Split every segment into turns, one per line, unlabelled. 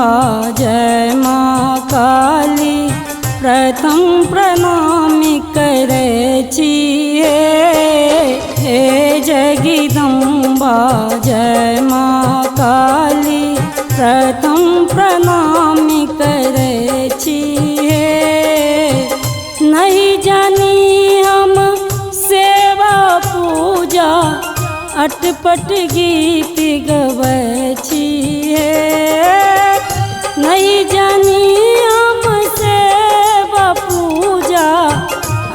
जगदम्बा जय माँ काली प्रथम प्रणामी करे छिए। हे जगदम्बा जय माँ काली प्रथम प्रणामी करे छिए। नहीं जानी हम सेवा पूजा अटपट गीत गबै छिए। नहीं जानी हम सेवा पूजा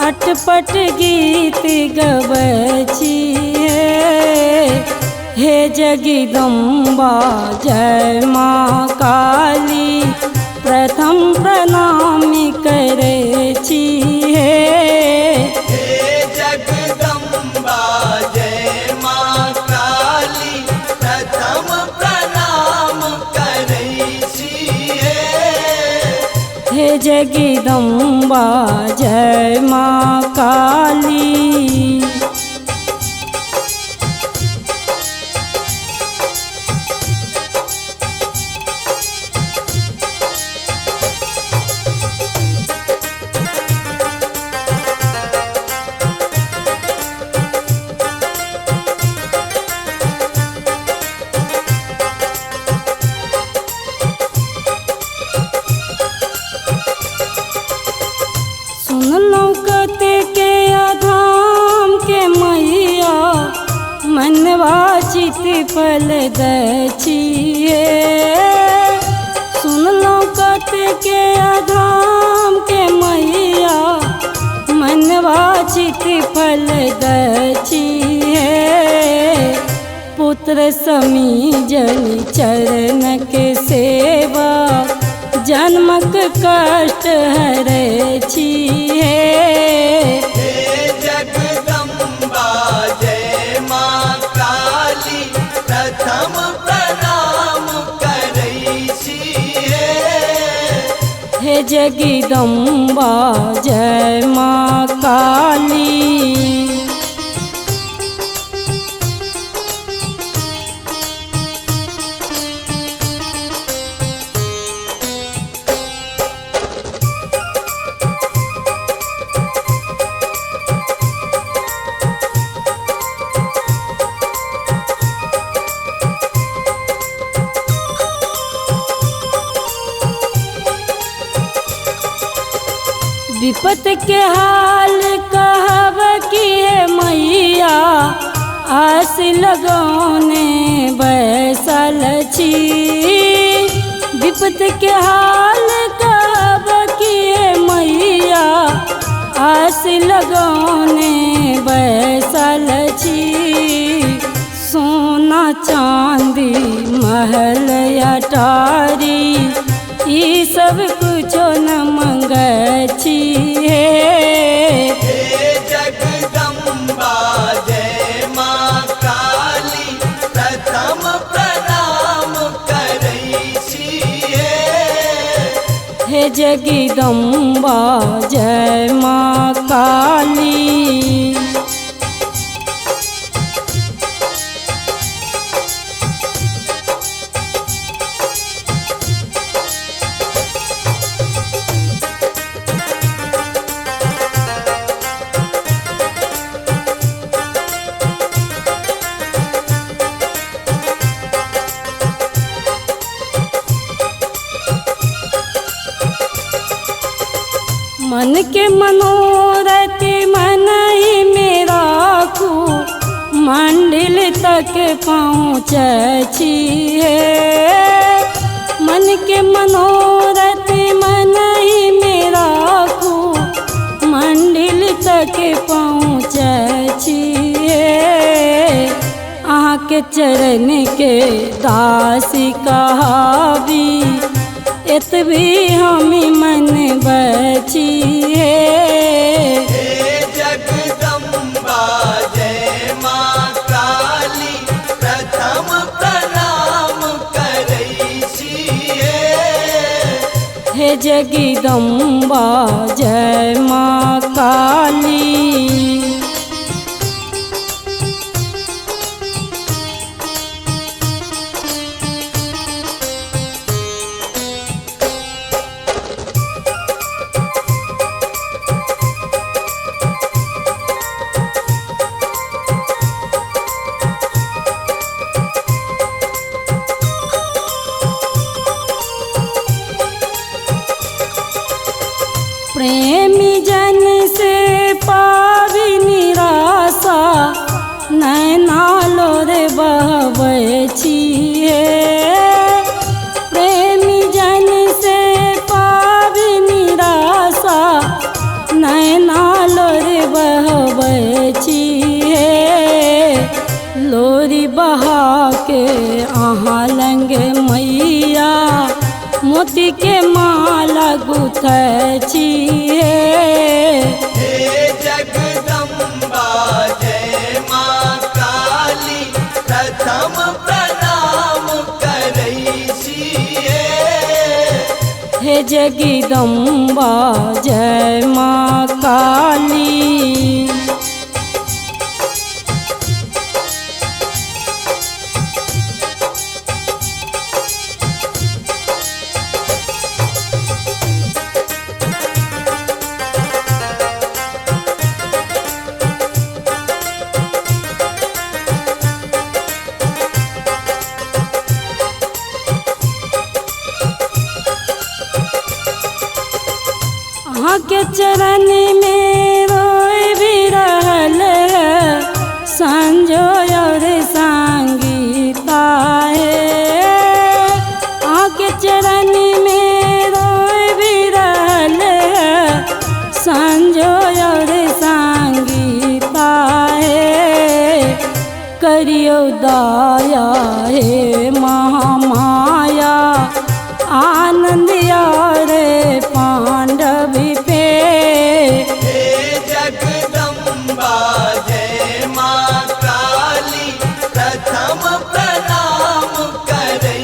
अटपट गीत गबै छिए। हे जगदम्बा जय माँ काली प्रथम प्रणामी करे छिए। हे जगदम्बा जय माँ काली। लौकते के आधाम के मैया मनवा चित फल दै छिए। सुन लौकते के आधाम के मैया मनवा चित फल दै छिए। पुत्र समी जन चरण के सेवा जन्मक कष्ट हरै छिए।
हे जगदम्बा जय माँ काली प्रथम प्रणाम करै छिए।
हे जगदम्बा जय माँ काली। विपत के हाल कहब कि हे मैया आस लगौने बैसल छी। विपत के हाल कहब कि हे मैया आस लगौने बैसल छी। सोना चांदी महल अटारी ई सब कुछो न मंगै छिए।
हे जगदम्बा जय माँ काली प्रथम प्रणाम करै छिए।
हे जगदम्बा जय माँ काली। मन के मनोरथ मन ही में राखू मंडिल तक पहुँच छिए। मन के मनोरथ मन ही में राखू मंडिल तक पहुँच छिए। अहाँ के चरण के दासी कहावी एतबी हमी मन बचिए।
हे जगदम्बा जय माँ काली प्रथम प्रणाम करै छिए।
हे जगदम्बा जय माँ काली। प्रेमी जन से पावी निराशा नैना लोरे बहबै छिए। प्रेमी जन से पावी निराशा नैना लोरे बहबै छिए। लोरी बहा के अहाँ लंगे मैया मोती के माला गुथै छिए।
हे जगदम्बा जय माँ काली प्रथम प्रणाम करै छिए।
हे जगदम्बा जय माँ काली। अहाँ के चरण में रोए भी रहल संजो और संगीता है। अहाँ के चरण में रोए भी रहल संजो और संगीता है। करियो दया हे महामाया आनंद रे पांडव पे।
हे जगदम्बा जय माँ काली प्रथम प्रणाम करै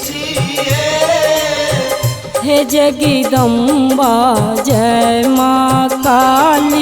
छिए।
हे जगदम्बा जय माँ काली।